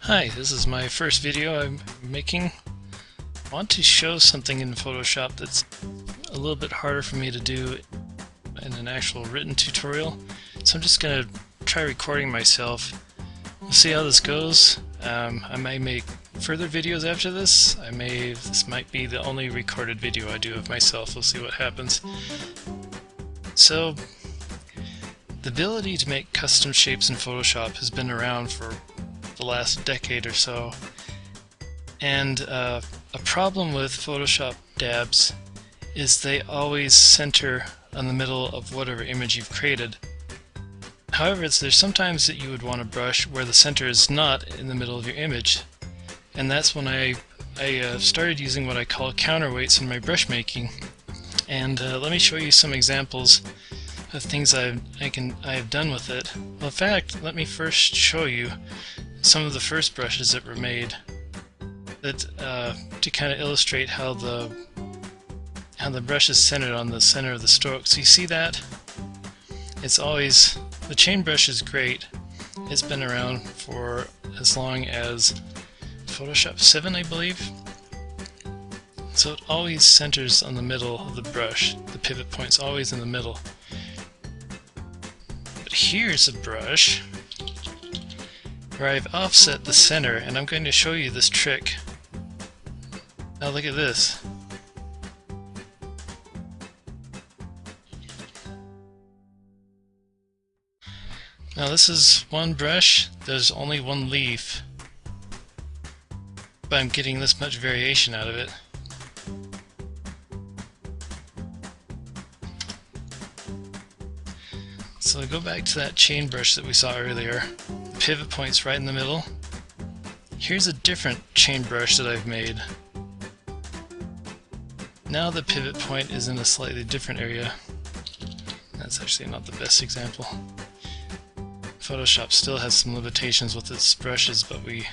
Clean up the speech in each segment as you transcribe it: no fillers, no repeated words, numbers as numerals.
Hi, this is my first video I'm making. I want to show something in Photoshop that's a little bit harder for me to do in an actual written tutorial. So I'm just going to try recording myself. We'll see how this goes. I may make further videos after this. This might be the only recorded video I do of myself. We'll see what happens. So, the ability to make custom shapes in Photoshop has been around for the last decade or so, and a problem with Photoshop dabs is they always center on the middle of whatever image you've created. However, there's sometimes that you would want a brush where the center is not in the middle of your image, and that's when I started using what I call counterweights in my brush making. And let me show you some examples of things I have done with it. Well, in fact, let me first show you some of the first brushes that were made that to kind of illustrate how the brush is centered on the center of the stroke. So you see that? It's always, the chain brush is great. It's been around for as long as Photoshop 7, I believe. So it always centers on the middle of the brush. The pivot point's always in the middle. But here's a brush where I've offset the center, and I'm going to show you this trick. Now look at this. Now this is one brush, there's only one leaf, but I'm getting this much variation out of it. So go back to that chain brush that we saw earlier. The pivot point's right in the middle. Here's a different chain brush that I've made. Now the pivot point is in a slightly different area. That's actually not the best example. Photoshop still has some limitations with its brushes, but we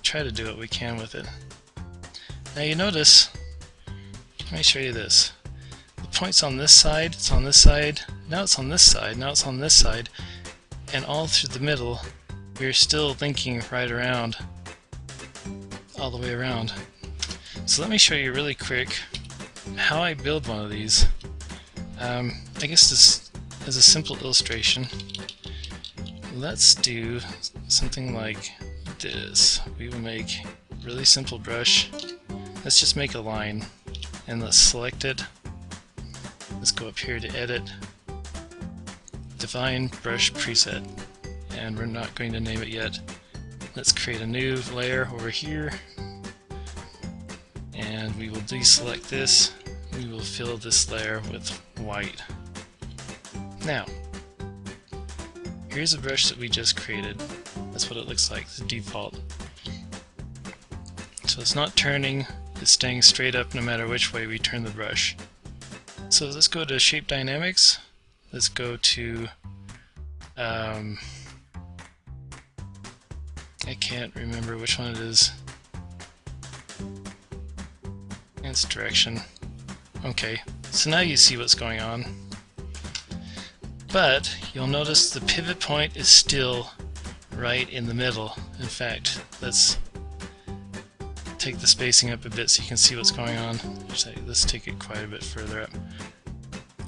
try to do what we can with it. Now you notice, let me show you this. The point's on this side, it's on this side, now it's on this side, now it's on this side, and all through the middle we're still linking right around, all the way around. So let me show you really quick how I build one of these. I guess this as a simple illustration, let's do something like this. We will make a really simple brush. Let's just make a line and let's select it. Let's go up here to edit, define brush preset, and we're not going to name it yet. Let's create a new layer over here, and we will deselect this. We will fill this layer with white. Now, here's a brush that we just created. That's what it looks like, the default. So it's not turning, it's staying straight up no matter which way we turn the brush. So let's go to Shape Dynamics. Let's go to I can't remember which one it is. It's direction. Okay, so now you see what's going on. But you'll notice the pivot point is still right in the middle. In fact, let's take the spacing up a bit so you can see what's going on. Let's take it quite a bit further up.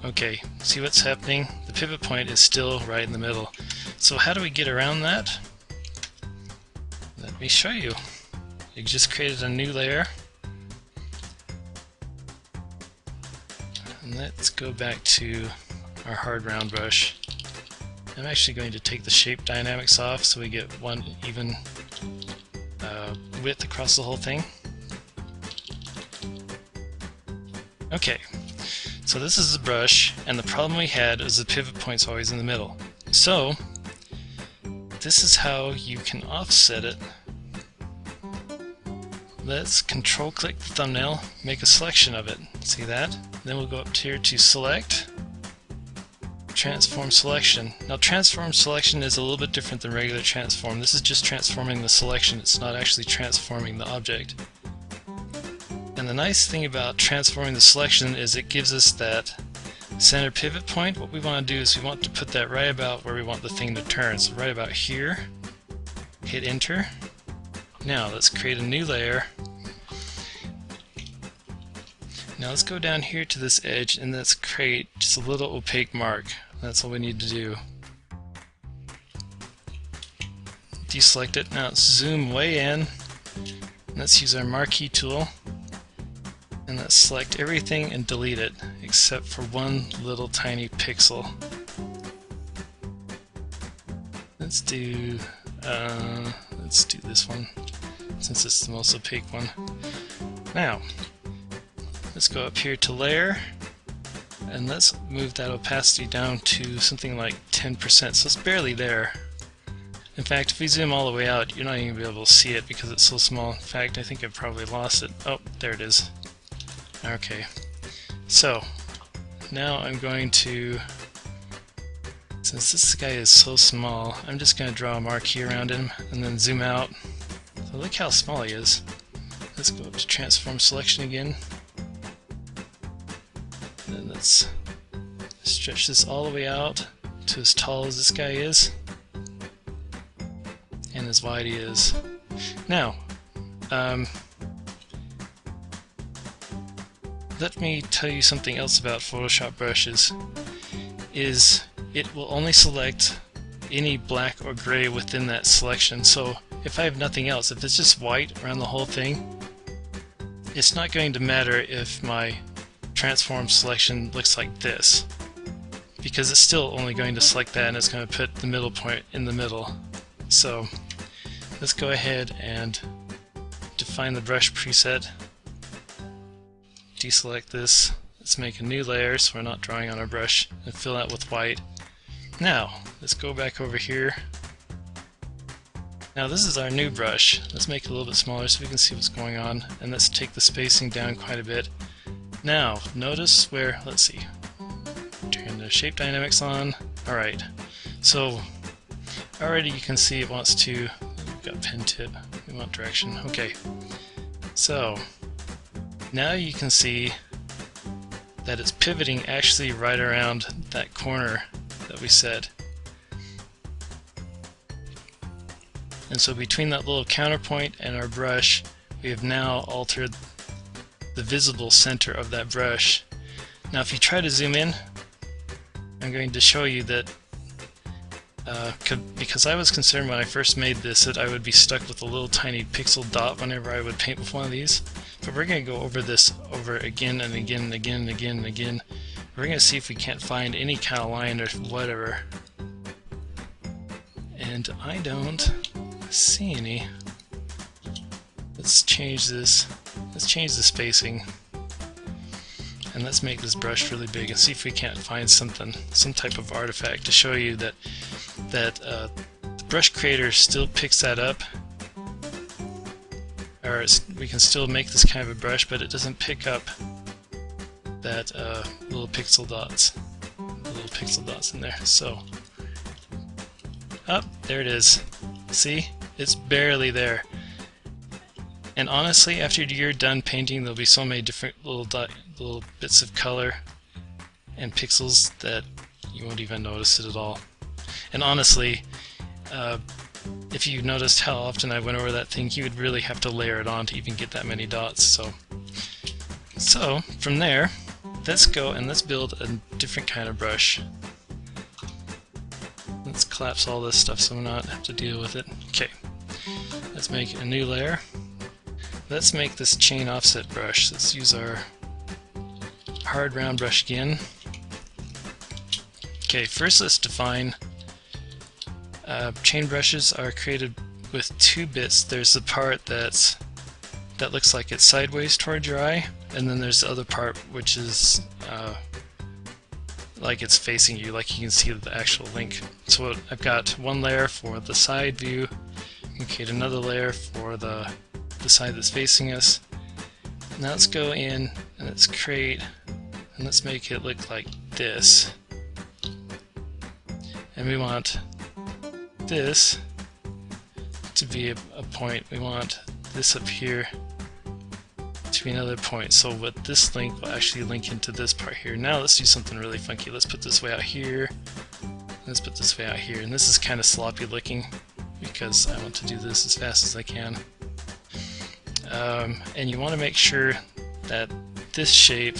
Okay, see what's happening? The pivot point is still right in the middle. So how do we get around that? Let me show you. You just created a new layer. And let's go back to our hard round brush. I'm actually going to take the shape dynamics off so we get one even width across the whole thing. Okay, so this is the brush, and the problem we had is the pivot point's always in the middle. So this is how you can offset it. Let's control click the thumbnail, make a selection of it. See that? Then we'll go up here to select, transform selection. Now transform selection is a little bit different than regular transform. This is just transforming the selection, it's not actually transforming the object. And the nice thing about transforming the selection is it gives us that center pivot point. What we want to do is we want to put that right about where we want the thing to turn. So right about here, hit enter, Now let's create a new layer. Now let's go down here to this edge and let's create just a little opaque mark. That's all we need to do. Deselect it. Now let's zoom way in. Let's use our marquee tool. And let's select everything and delete it except for one little tiny pixel. Let's do this one since it's the most opaque one. Now let's go up here to layer and let's move that opacity down to something like 10%, so it's barely there. In fact, if we zoom all the way out, you're not even going to be able to see it because it's so small. In fact, I think I've probably lost it. Oh, there it is. Okay, so now I'm going to, since this guy is so small, I'm just going to draw a marquee around him and then zoom out. So look how small he is. Let's go up to transform selection again. And then let's stretch this all the way out to as tall as this guy is and as wide he is. Now, let me tell you something else about Photoshop brushes. Is it will only select any black or gray within that selection. So if I have nothing else, if it's just white around the whole thing, it's not going to matter if my transform selection looks like this, because it's still only going to select that and it's going to put the middle point in the middle. So let's go ahead and define the brush preset. Deselect this. Let's make a new layer so we're not drawing on our brush and fill that with white. Now let's go back over here. Now this is our new brush. Let's make it a little bit smaller so we can see what's going on, and let's take the spacing down quite a bit. Now notice where, let's see, turn the shape dynamics on. Alright, so already you can see it wants to, we've got pen tip, we want direction. Okay, so now you can see that it's pivoting actually right around that corner that we said. And so between that little counterpoint and our brush, we have now altered the visible center of that brush. Now if you try to zoom in, I'm going to show you that because I was concerned when I first made this that I would be stuck with a little tiny pixel dot whenever I would paint with one of these. But we're going to go over this over again and again and again and again and again. We're going to see if we can't find any kind of line or whatever. And I don't see any. Let's change this. Let's change the spacing. And let's make this brush really big and see if we can't find something, some type of artifact to show you that the brush creator still picks that up. Or we can still make this kind of a brush, but it doesn't pick up that little pixel dots in there. So, there it is. See? It's barely there. And honestly, after you're done painting, there'll be so many different little bits of color and pixels that you won't even notice it at all. And honestly, if you noticed how often I went over that thing, you would really have to layer it on to even get that many dots. So from there, let's go and let's build a different kind of brush. Let's collapse all this stuff so we don't have to deal with it. Okay, let's make a new layer. Let's make this chain offset brush. Let's use our hard round brush again. Okay, first let's define chain brushes are created with two bits. There's the part that looks like it's sideways towards your eye, and then there's the other part which is like it's facing you, like you can see the actual link. So I've got one layer for the side view, create another layer for the side that's facing us. Now let's go in and let's create, and let's make it look like this. And we want this to be a point. We want this up here to be another point. So what this link will actually link into this part here. Now let's do something really funky. Let's put this way out here. Let's put this way out here. And this is kind of sloppy looking because I want to do this as fast as I can. And you want to make sure that this shape,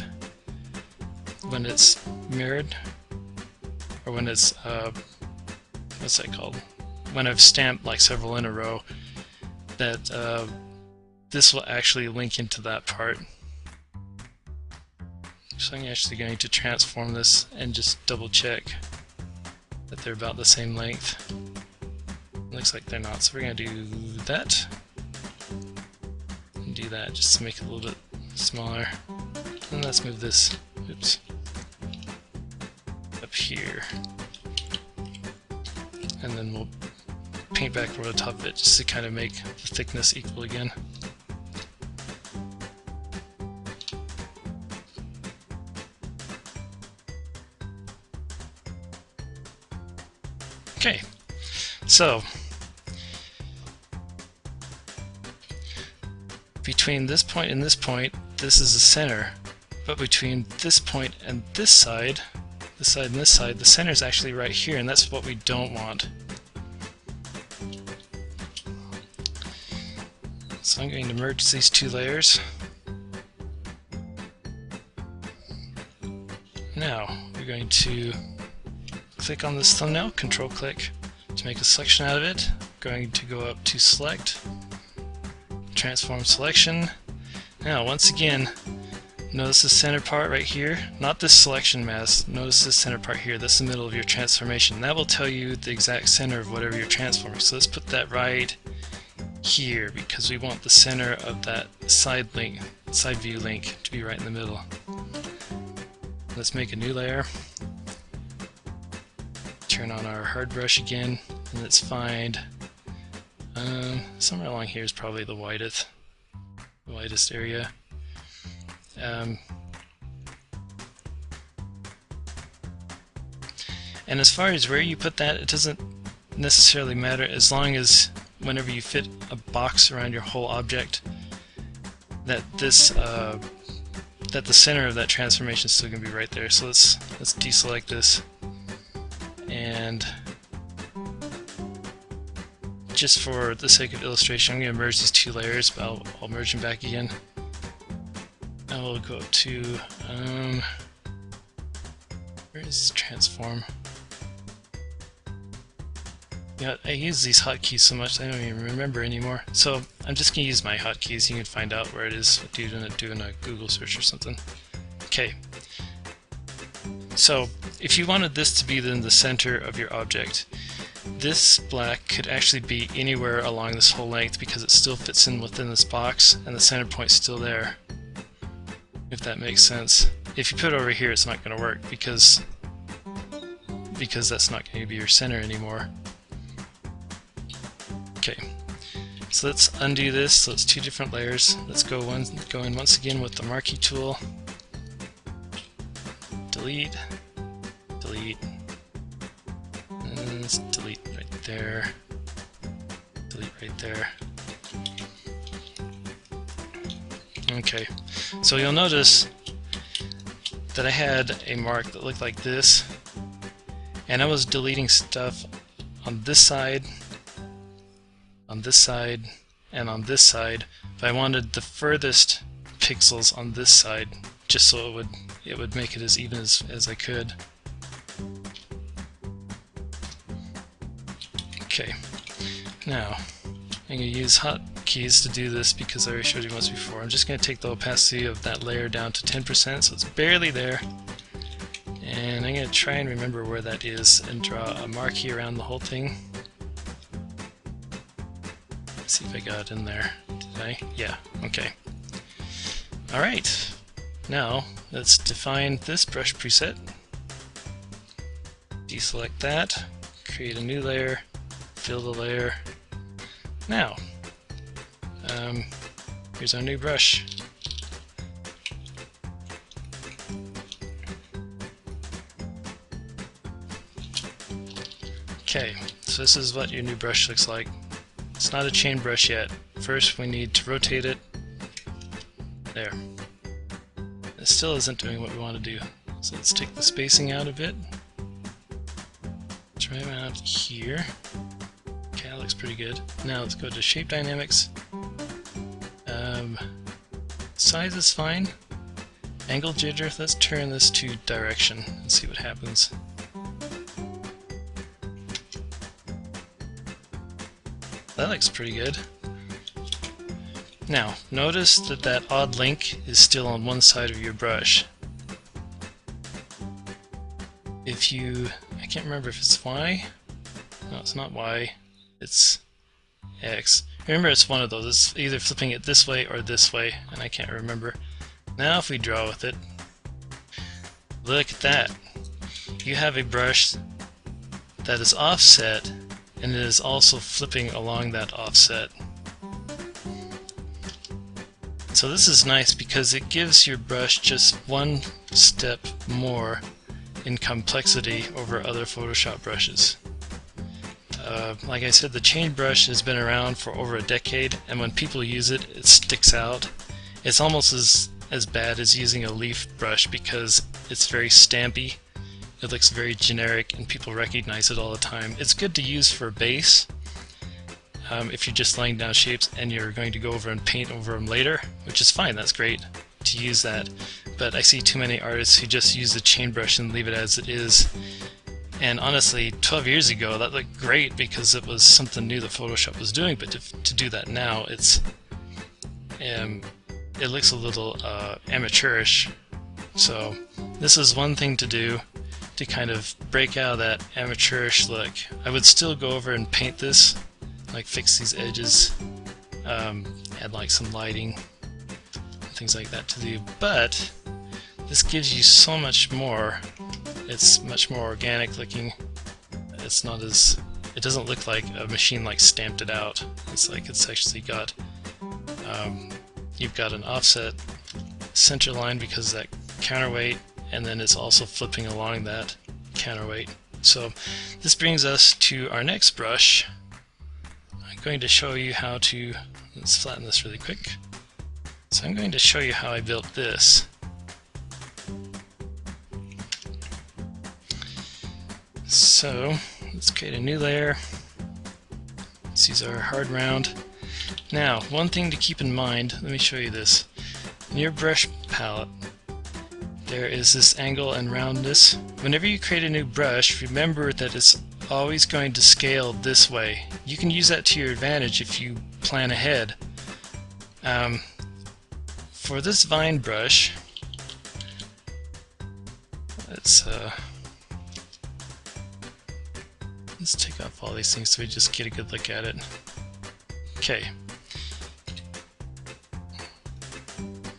when it's mirrored, or when it's what's that called? When I've stamped like several in a row, that this will actually link into that part. So I'm actually going to transform this and just double check that they're about the same length. Looks like they're not, so we're going to do that. And do that just to make it a little bit smaller. And let's move this, oops, up here. And then we'll paint back over the top of it just to kind of make the thickness equal again. Okay, so between this point and this point, this is the center, but between this point and this side and this side, the center is actually right here, and that's what we don't want. So I'm going to merge these two layers. Now we're going to click on this thumbnail, control click to make a selection out of it. Going to go up to select, transform selection. Now once again, notice the center part right here, not this selection mask, notice this center part here, that's the middle of your transformation. That will tell you the exact center of whatever you're transforming. So let's put that right here because we want the center of that side view link to be right in the middle. Let's make a new layer. Turn on our hard brush again, and let's find somewhere along here is probably the widest area. And as far as where you put that, it doesn't necessarily matter as long as whenever you fit a box around your whole object, that this that the center of that transformation is still going to be right there. So let's deselect this, and just for the sake of illustration, I'm going to merge these two layers, but I'll merge them back again. Now we'll go up to where is transform? Yeah, I use these hotkeys so much I don't even remember anymore. So I'm just going to use my hotkeys. You can find out where it is doing a Google search or something. Okay. So if you wanted this to be then the center of your object, this black could actually be anywhere along this whole length because it still fits in within this box and the center point's still there. If that makes sense. If you put it over here, it's not going to work because that's not going to be your center anymore. Okay, so let's undo this. So it's two different layers. Let's go in once again with the marquee tool. Delete, delete, and let's delete right there. Delete right there. Okay, so you'll notice that I had a mark that looked like this, and I was deleting stuff on this side, and on this side, but I wanted the furthest pixels on this side, just so it would make it as even as I could. Okay, now I'm going to use hotkeys to do this because I already showed you once before. I'm just going to take the opacity of that layer down to 10%, so it's barely there. And I'm going to try and remember where that is and draw a marquee around the whole thing. Let's see if I got it in there. Did I? Yeah, okay. Alright, now let's define this brush preset. Deselect that, create a new layer, fill the layer. Now, here's our new brush. Okay, so this is what your new brush looks like. It's not a chain brush yet. First we need to rotate it. There. It still isn't doing what we want to do. So let's take the spacing out a bit. Try it out here. Okay, that looks pretty good. Now let's go to Shape Dynamics. Size is fine. Angle jitter, let's turn this to direction and see what happens. That looks pretty good. Now, notice that that odd link is still on one side of your brush. If you, I can't remember if it's Y. No, it's not Y. It's X. Remember, it's one of those. It's either flipping it this way or this way, and I can't remember. Now if we draw with it, look at that. You have a brush that is offset, and it is also flipping along that offset. So this is nice because it gives your brush just one step more in complexity over other Photoshop brushes. Like I said, the chain brush has been around for over a decade, and when people use it, it sticks out. It's almost as bad as using a leaf brush because it's very stampy, it looks very generic, and people recognize it all the time. It's good to use for base if you're just laying down shapes and you're going to go over and paint over them later, which is fine, that's great to use that. But I see too many artists who just use the chain brush and leave it as it is. And honestly, 12 years ago that looked great because it was something new that Photoshop was doing, but to do that now, it looks a little amateurish. So this is one thing to do to kind of break out of that amateurish look. I would still go over and paint this, like fix these edges, add like some lighting, and things like that to do, but this gives you so much more. It's much more organic looking. It's not as, it doesn't look like a machine like stamped it out. It's like it's actually got, you've got an offset center line because of that counterweight, and then it's also flipping along that counterweight. So this brings us to our next brush. I'm going to show you how to, let's flatten this really quick. So I'm going to show you how I built this. So let's create a new layer. Let's use our hard round. Now, one thing to keep in mind, let me show you this. In your brush palette, there is this angle and roundness. Whenever you create a new brush, remember that it's always going to scale this way. You can use that to your advantage if you plan ahead. For this vine brush, let's take off all these things so we just get a good look at it. Okay.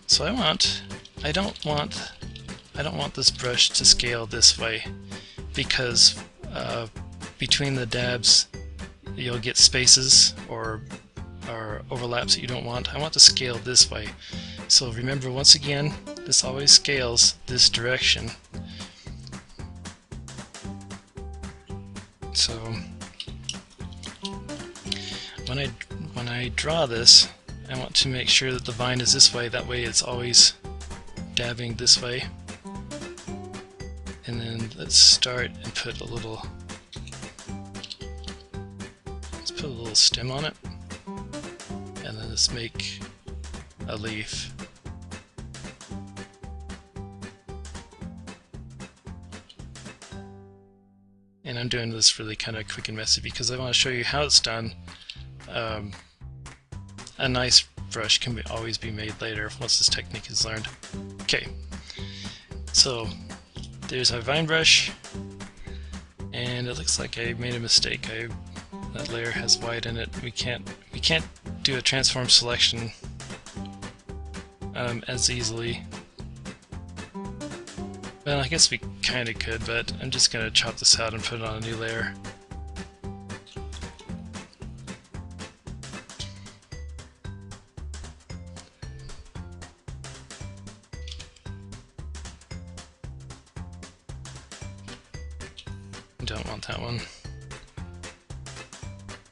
So I don't want this brush to scale this way because between the dabs you'll get spaces or overlaps that you don't want. I want to scale this way. So remember, once again, this always scales this direction. So when I draw this, I want to make sure that the vine is this way. That way it's always dabbing this way. And then let's start and put a little stem on it, and then let's make a leaf. And I'm doing this really kind of quick and messy because I want to show you how it's done. A nice brush can always be made later once this technique is learned. Okay, so there's our vine brush, and it looks like I made a mistake. That layer has white in it. We can't do a transform selection as easily. Well, I guess we kinda could, but I'm just gonna chop this out and put it on a new layer. Don't want that one.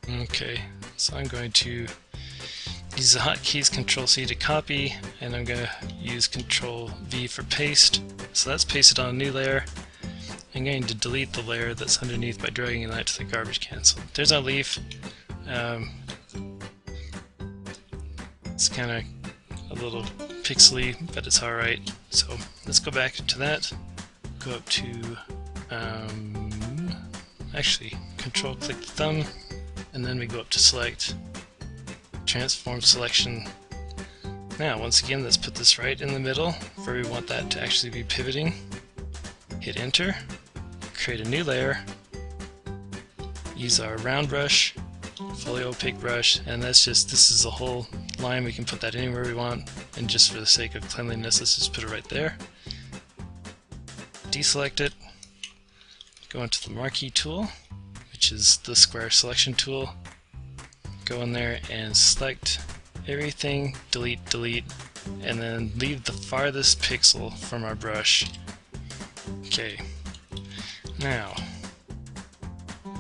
Okay, so I'm going to use the hotkeys Control-C to copy, and I'm going to use Control-V for paste. So that's pasted on a new layer. I'm going to delete the layer that's underneath by dragging that to the garbage can. So there's our leaf. It's kind of a little pixely, but it's alright. So let's go back to that, go up to, actually control click the thumb, and then we go up to select, transform selection. Now once again, let's put this right in the middle where we want that to actually be pivoting. Hit enter, create a new layer, use our round brush, fully opaque brush, and this is a whole line. We can put that anywhere we want, and just for the sake of cleanliness, let's just put it right there. Deselect it, go into the marquee tool, which is the square selection tool, go in there and select everything, delete, delete, and then leave the farthest pixel from our brush. Okay, now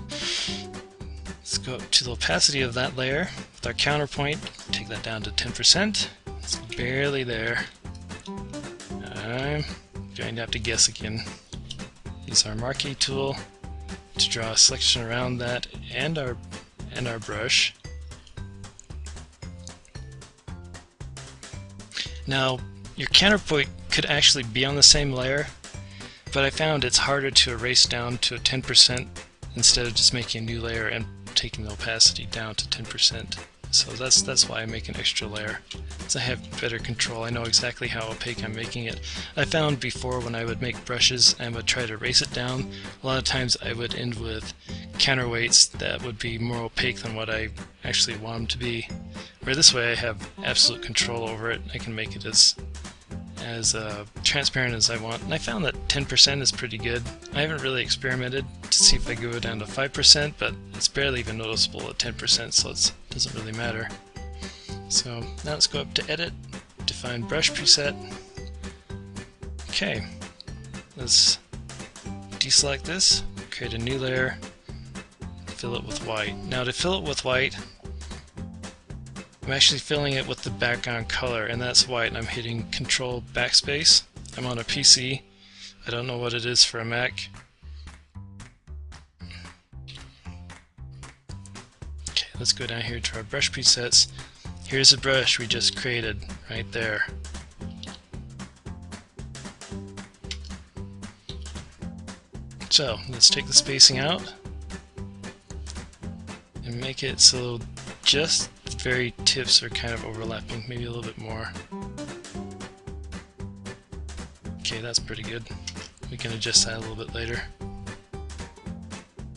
let's go up to the opacity of that layer with our counterpoint, take that down to 10%. It's barely there. I'm going to have to guess again. Use our marquee tool to draw a selection around that and our brush. Now your counterpoint could actually be on the same layer, but I found it's harder to erase down to a 10% instead of just making a new layer and taking the opacity down to 10%. So that's why I make an extra layer, so I have better control. I know exactly how opaque I'm making it. I found before when I would make brushes and would try to erase it down, a lot of times I would end with counterweights that would be more opaque than what I actually want them to be. Where this way I have absolute control over it. I can make it as transparent as I want, and I found that 10% is pretty good. I haven't really experimented to see if I go down to 5%, but it's barely even noticeable at 10%, so it doesn't really matter. So now let's go up to Edit, define brush preset. Okay, let's deselect this, create a new layer, fill it with white. Now to fill it with white, I'm actually filling it with the background color, and that's white, and I'm hitting Control Backspace. I'm on a PC. I don't know what it is for a Mac. Okay, let's go down here to our brush presets. Here's a brush we just created right there. So let's take the spacing out and make it so just the very tips are kind of overlapping, maybe a little bit more. Okay, that's pretty good. We can adjust that a little bit later.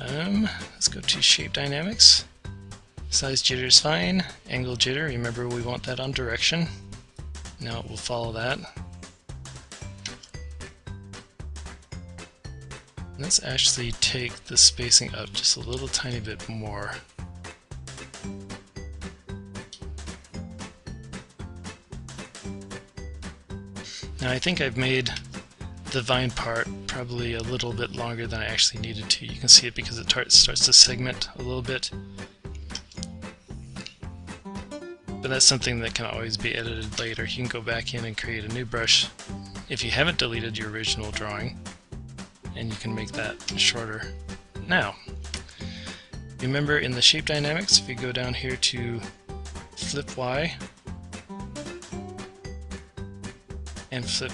Let's go to Shape Dynamics. Size jitter is fine. Angle jitter, remember we want that on direction. Now it will follow that. Let's actually take the spacing up just a little tiny bit more. Now I think I've made the vine part probably a little bit longer than I actually needed to. You can see it because it starts to segment a little bit. But that's something that can always be edited later. You can go back in and create a new brush if you haven't deleted your original drawing, and you can make that shorter. Now, remember in the Shape Dynamics, if you go down here to Flip Y, and flip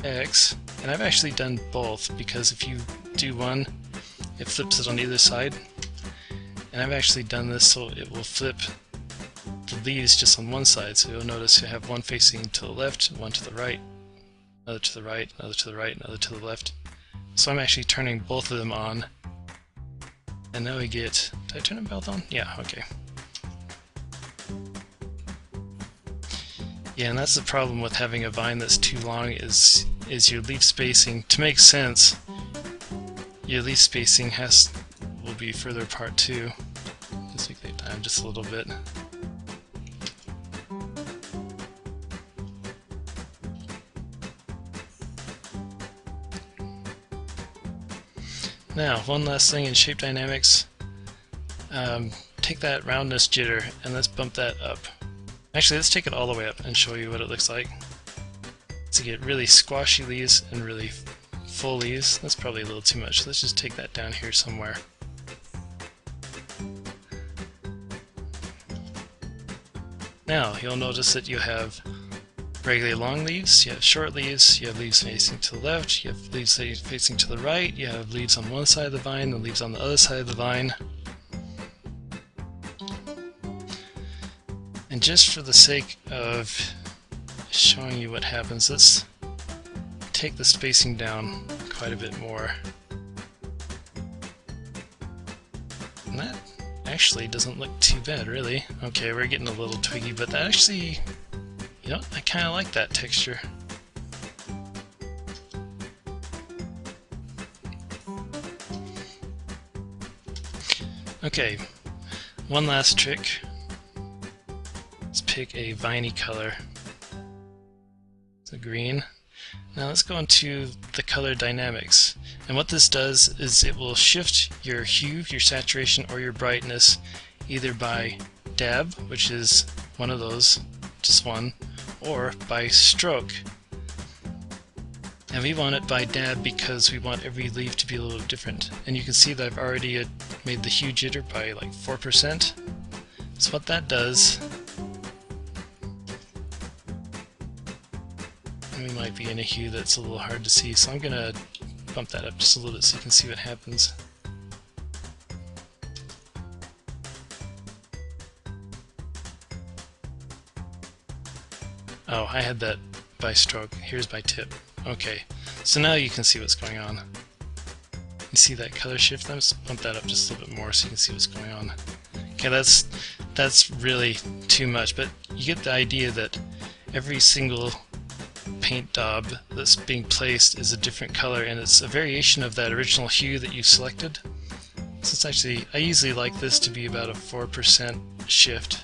X, and I've actually done both because if you do one, it flips it on either side, and I've actually done this so it will flip the leaves just on one side, so you'll notice you have one facing to the left, one to the right, another to the right, another to the right, another to the left. So I'm actually turning both of them on, and now we get, did I turn them both on? Yeah, okay. Yeah, and that's the problem with having a vine that's too long is your leaf spacing. To make sense, your leaf spacing will be further apart too. Let's make that down just a little bit. Now, one last thing in Shape Dynamics. Take that roundness jitter and let's bump that up. Actually, let's take it all the way up and show you what it looks like. To get really squashy leaves and really full leaves, that's probably a little too much. Let's just take that down here somewhere. Now, you'll notice that you have regular long leaves, you have short leaves, you have leaves facing to the left, you have leaves facing to the right, you have leaves on one side of the vine and leaves on the other side of the vine. And just for the sake of showing you what happens, let's take the spacing down quite a bit more. And that actually doesn't look too bad, really. Okay, we're getting a little twiggy, but that actually, you know, I kind of like that texture. Okay, one last trick. Let's pick a viney color. So green. Now let's go into the color dynamics. And what this does is it will shift your hue, your saturation, or your brightness either by dab, which is one of those, just one, or by stroke. And we want it by dab because we want every leaf to be a little different. And you can see that I've already made the hue jitter by like 4%. So what that does, and we might be in a hue that's a little hard to see, so I'm going to bump that up just a little bit so you can see what happens. Oh, I had that by stroke. Here's by tip. Okay, so now you can see what's going on. You see that color shift? Let's bump that up just a little bit more so you can see what's going on. Okay, that's really too much, but you get the idea that every single paint daub that's being placed is a different color, and it's a variation of that original hue that you selected. So it's actually, I usually like this to be about a 4% shift.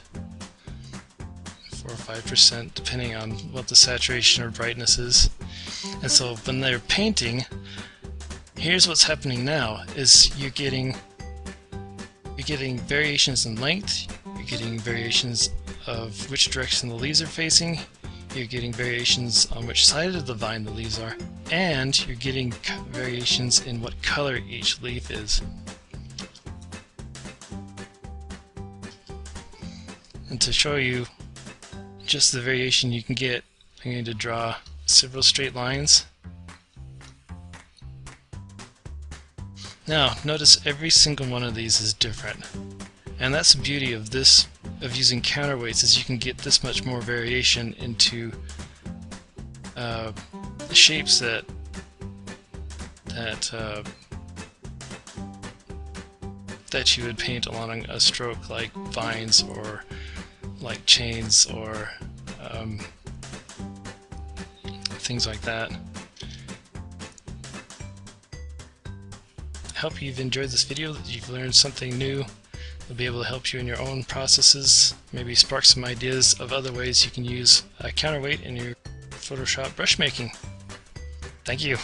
4 or 5% depending on what the saturation or brightness is. And so when they're painting, here's what's happening now, is you're getting variations in length, you're getting variations of which direction the leaves are facing, you're getting variations on which side of the vine the leaves are, and you're getting variations in what color each leaf is. And to show you just the variation you can get, I'm going to draw several straight lines. Now, notice every single one of these is different. And that's the beauty of this, of using counterweights, is you can get this much more variation into shapes that you would paint along a stroke, like vines or like chains or things like that. I hope you've enjoyed this video, that you've learned something new. It'll be able to help you in your own processes, maybe spark some ideas of other ways you can use a counterweight in your Photoshop brush making. Thank you.